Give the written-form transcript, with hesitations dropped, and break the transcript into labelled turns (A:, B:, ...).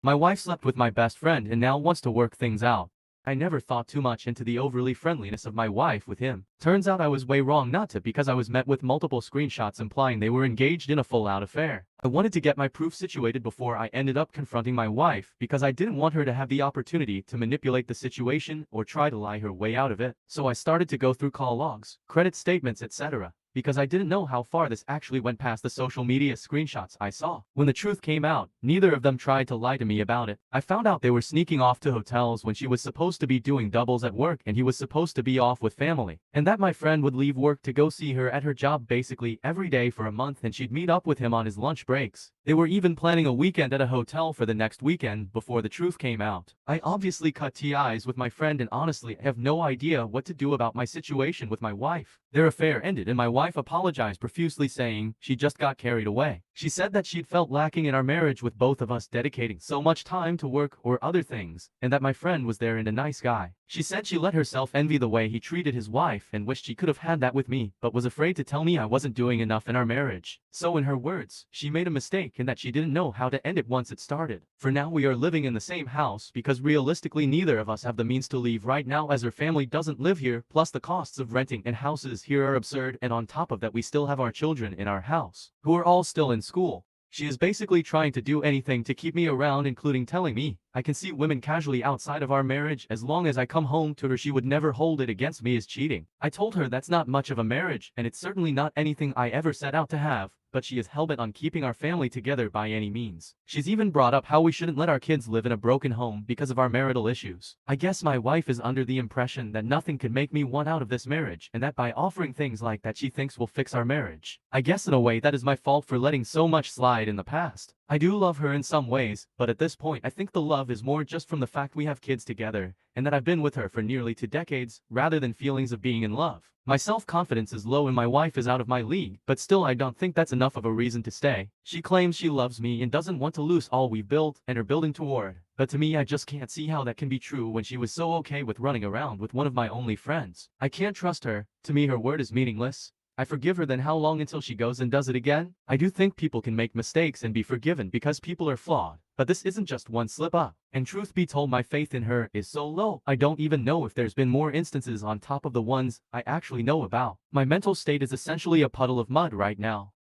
A: My wife slept with my best friend and now wants to work things out. I never thought too much into the overly friendliness of my wife with him. Turns out I was way wrong not to, because I was met with multiple screenshots implying they were engaged in a full-out affair. I wanted to get my proof situated before I ended up confronting my wife, because I didn't want her to have the opportunity to manipulate the situation or try to lie her way out of it. So I started to go through call logs, credit statements, etc. because I didn't know how far this actually went past the social media screenshots I saw. When the truth came out, neither of them tried to lie to me about it. I found out they were sneaking off to hotels when she was supposed to be doing doubles at work and he was supposed to be off with family. And that my friend would leave work to go see her at her job basically every day for a month, and she'd meet up with him on his lunch breaks. They were even planning a weekend at a hotel for the next weekend before the truth came out. I obviously cut ties with my friend, and honestly I have no idea what to do about my situation with my wife. Their affair ended and my wife apologized profusely, saying she just got carried away. She said that she'd felt lacking in our marriage with both of us dedicating so much time to work or other things, and that my friend was there and a nice guy. She said she let herself envy the way he treated his wife and wished she could have had that with me, but was afraid to tell me I wasn't doing enough in our marriage. So in her words, she made a mistake and that she didn't know how to end it once it started. For now we are living in the same house because realistically neither of us have the means to leave right now, as her family doesn't live here, plus the costs of renting and houses here are absurd, and on top of that we still have our children in our house, who are all still in school. She is basically trying to do anything to keep me around, including telling me I can see women casually outside of our marriage as long as I come home to her. She would never hold it against me as cheating. I told her that's not much of a marriage and it's certainly not anything I ever set out to have, but she is hellbent on keeping our family together by any means. She's even brought up how we shouldn't let our kids live in a broken home because of our marital issues. I guess my wife is under the impression that nothing could make me want out of this marriage, and that by offering things like that she thinks will fix our marriage. I guess in a way that is my fault for letting so much slide in the past. I do love her in some ways, but at this point I think the love is more just from the fact we have kids together, and that I've been with her for nearly 2 decades, rather than feelings of being in love. My self-confidence is low and my wife is out of my league, but still I don't think that's enough of a reason to stay. She claims she loves me and doesn't want to lose all we've built and are building toward, but to me I just can't see how that can be true when she was so okay with running around with one of my only friends. I can't trust her. To me her word is meaningless. I forgive her, then how long until she goes and does it again? I do think people can make mistakes and be forgiven because people are flawed, but this isn't just one slip up. And truth be told, my faith in her is so low. I don't even know if there's been more instances on top of the ones I actually know about. My mental state is essentially a puddle of mud right now.